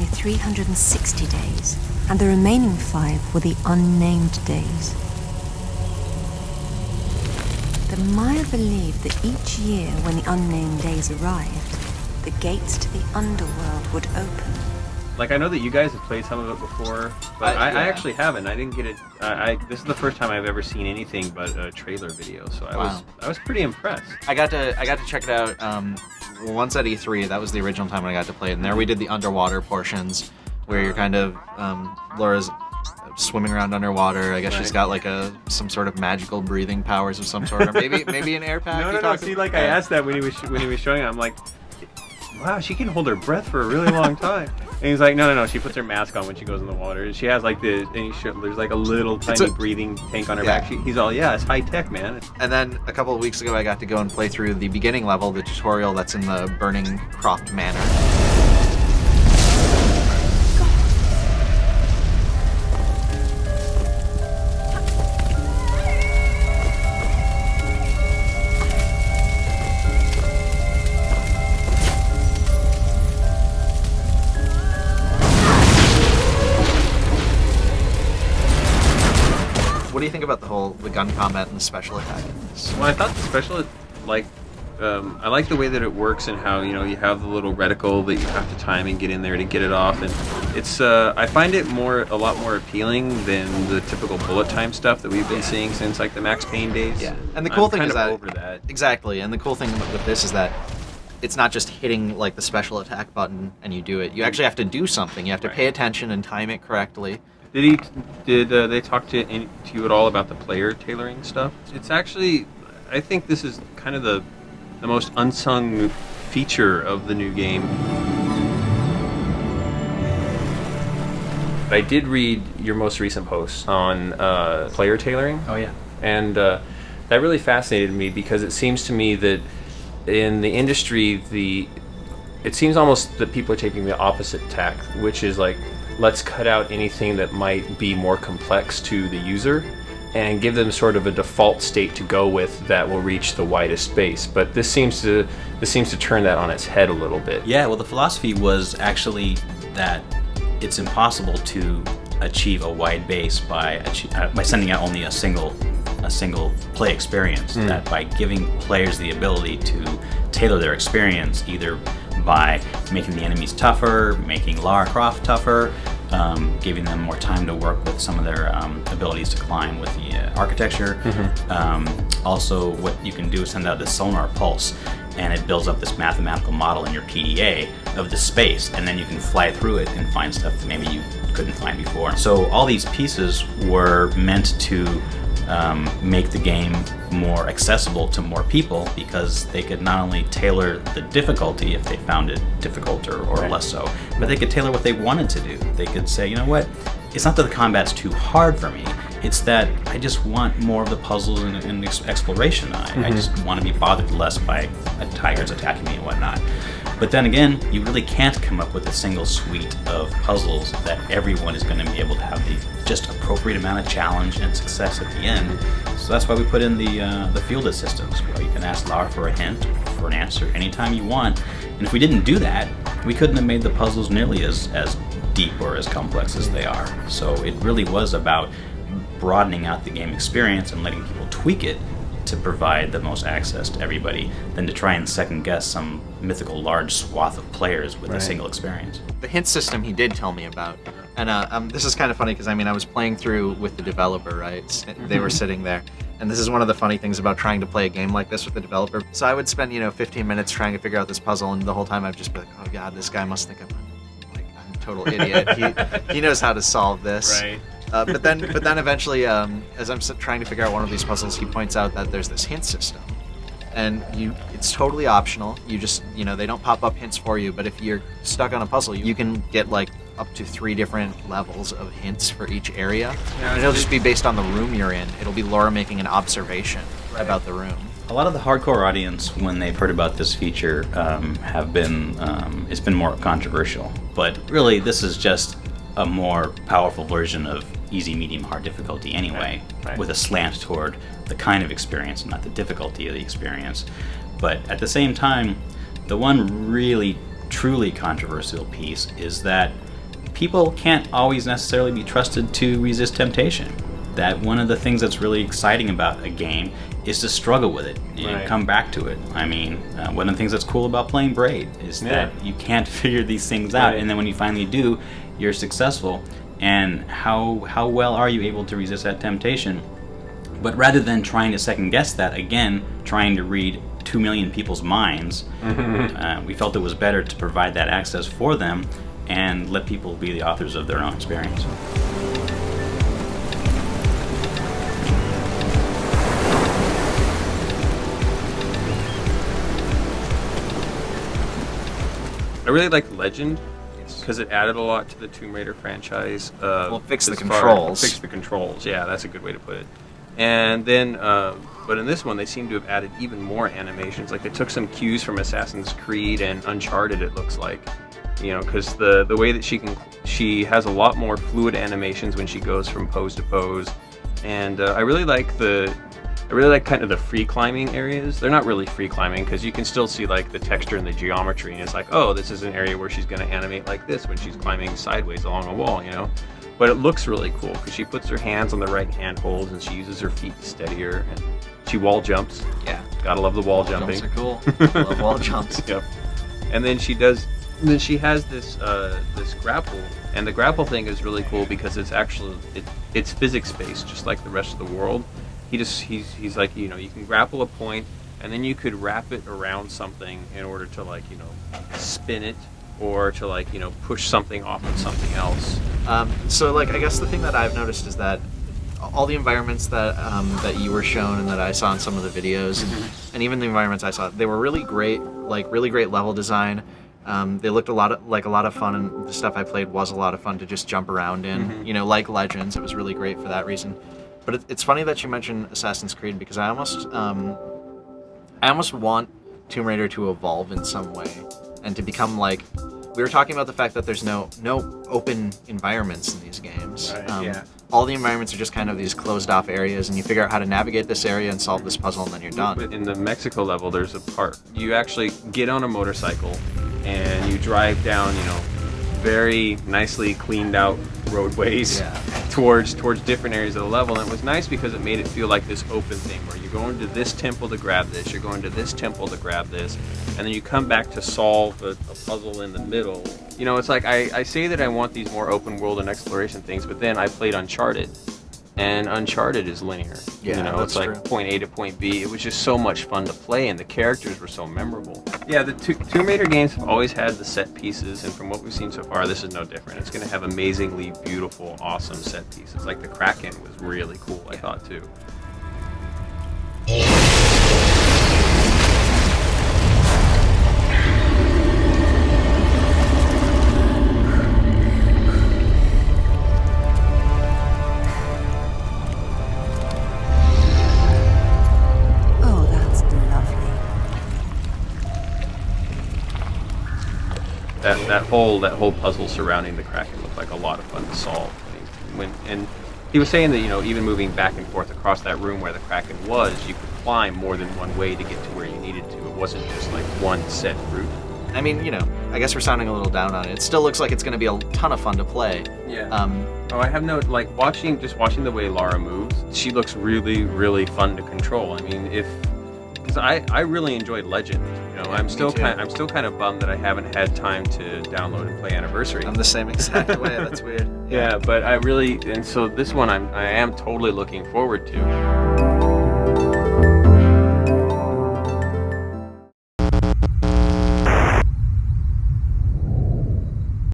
only 360 days, and the remaining 5 were the unnamed days. The Maya believed that each year when the unnamed days arrived, the gates to the underworld would open. Like, I know that you guys have played some of it before, but I actually haven't. I didn't get it. This is the first time I've ever seen anything but a trailer video, so I was pretty impressed. I got to check it out once at E3. That was the original time when I got to play it, and there we did the underwater portions where you're kind of Laura's swimming around underwater. I guess she's got like some sort of magical breathing powers of some sort, or maybe an air pack. No. See, like, I asked that when he was showing it. I'm like, wow, she can hold her breath for a really long time. And he's like, no. She puts her mask on when she goes in the water. And she has like there's like a little tiny breathing tank on her back. He's all, yeah, it's high tech, man. And then a couple of weeks ago, I got to go and play through the beginning level, the tutorial that's in the Burning Croft Manor. What do you think about the gun combat and the special attack in this? Well, I thought the special, I like the way that it works and how, you have the little reticle that you have to time and get in there to get it off, and it's I find it a lot more appealing than the typical bullet time stuff that we've been seeing since like the Max Payne days. Yeah, and the cool thing is that over that. Exactly, and the cool thing with this is that it's not just hitting like the special attack button and you do it. You actually have to do something. You have to pay attention and time it correctly. Did they talk to you at all about the player tailoring stuff? It's actually, I think this is kind of the most unsung feature of the new game. I did read your most recent post on player tailoring. Oh yeah. And that really fascinated me because it seems to me that in the industry, it seems almost that people are taking the opposite tack, which is like, let's cut out anything that might be more complex to the user and give them sort of a default state to go with that will reach the widest space. But this seems to turn that on its head a little bit. Yeah, well, the philosophy was actually that it's impossible to achieve a wide base by sending out only a single play experience. That by giving players the ability to tailor their experience, either by making the enemies tougher, making Lara Croft tougher, giving them more time to work with some of their abilities to climb with the architecture. Also, what you can do is send out this sonar pulse, and it builds up this mathematical model in your PDA of the space, and then you can fly through it and find stuff that maybe you couldn't find before. So all these pieces were meant to make the game more accessible to more people, because they could not only tailor the difficulty if they found it difficult or less so, but they could tailor what they wanted to do. They could say, you know what, it's not that the combat's too hard for me, it's that I just want more of the puzzles and exploration. I just want to be bothered less by tigers attacking me and whatnot. But then again, you really can't come up with a single suite of puzzles that everyone is going to be able to have the just appropriate amount of challenge and success at the end. So that's why we put in the field assistance, where you can ask Lara for a hint or for an answer anytime you want. And if we didn't do that, we couldn't have made the puzzles nearly as deep or as complex as they are. So it really was about broadening out the game experience and letting people tweak it to provide the most access to everybody, than to try and second guess some mythical large swath of players with a single experience. The hint system he did tell me about, and this is kind of funny because I was playing through with the developer, right? They were sitting there, and this is one of the funny things about trying to play a game like this with the developer. So I would spend 15 minutes trying to figure out this puzzle, and the whole time I'd just be like, oh god, this guy must think I'm a total idiot. He knows how to solve this. Right. But then eventually, as I'm trying to figure out one of these puzzles, he points out that there's this hint system, and it's totally optional. You just, they don't pop up hints for you. But if you're stuck on a puzzle, you can get like up to 3 different levels of hints for each area. And it'll just be based on the room you're in. It'll be Laura making an observation about the room. A lot of the hardcore audience, when they've heard about this feature, it's been more controversial. But really, this is just a more powerful version of easy, medium, hard difficulty anyway, with a slant toward the kind of experience and not the difficulty of the experience. But at the same time, the one really, truly controversial piece is that people can't always necessarily be trusted to resist temptation. That one of the things that's really exciting about a game is to struggle with it and Right. come back to it. I mean, one of the things that's cool about playing Braid is that you can't figure these things out, Right. and then when you finally do, you're successful. And how well are you able to resist that temptation? But rather than trying to second guess that, again, trying to read 2 million people's minds, we felt it was better to provide that access for them and let people be the authors of their own experience. I really like Legend because it added a lot to the Tomb Raider franchise. Fix the as controls. Fix the controls. Yeah, that's a good way to put it. And then, but in this one, they seem to have added even more animations. Like they took some cues from Assassin's Creed and Uncharted. It looks like, because the way that she has a lot more fluid animations when she goes from pose to pose. And I really like kind of the free climbing areas. They're not really free climbing because you can still see like the texture and the geometry, and it's like, oh, this is an area where she's going to animate like this when she's climbing sideways along a wall, But it looks really cool because she puts her hands on the right handholds and she uses her feet to steady her, and she wall jumps. Yeah. Gotta love the wall jumping. Jumps are cool. Love wall jumps. Yep. And then she has this this grapple, and the grapple thing is really cool because it's actually it's physics based, just like the rest of the world. He's like, you can grapple a point, and then you could wrap it around something in order to spin it, or to push something off of something else. So I guess the thing that I've noticed is that all the environments that you were shown and that I saw in some of the videos, and even the environments I saw, they were really great, really great level design. They looked a lot of fun, and the stuff I played was a lot of fun to just jump around in. Like Legends, it was really great for that reason. But it's funny that you mentioned Assassin's Creed because I almost want Tomb Raider to evolve in some way and to become like. We were talking about the fact that there's no open environments in these games. Right, yeah. All the environments are just kind of these closed off areas, and you figure out how to navigate this area and solve this puzzle, and then you're done. But in the Mexico level, there's a part you actually get on a motorcycle and you drive down, very nicely cleaned out roadways towards different areas of the level, and it was nice because it made it feel like this open thing where you're going to this temple to grab this, you're going to this temple to grab this, and then you come back to solve a puzzle in the middle. It's like I say that I want these more open world and exploration things, but then I played Uncharted, and Uncharted is linear. Yeah, it's like true. point A to point B. It was just so much fun to play, and the characters were so memorable. Yeah, the Tomb Raider games have always had the set pieces, and from what we've seen so far, this is no different. It's going to have amazingly beautiful, awesome set pieces. Like the Kraken was really cool, I thought, too. Oh, that's lovely. That whole puzzle surrounding the Kraken looked like a lot of fun to solve. And he was saying that even moving back and forth across that room where the Kraken was, you could climb more than one way to get to where you needed to. It wasn't just like one set route. I mean, I guess we're sounding a little down on it. It still looks like it's going to be a ton of fun to play. Yeah. Um, I have no watching the way Lara moves. She looks really, really fun to control. I mean, because I really enjoyed Legend. I'm still too. kind of bummed that I haven't had time to download and play Anniversary. I'm the same exact way. That's weird. Yeah, but so this one I am totally looking forward to.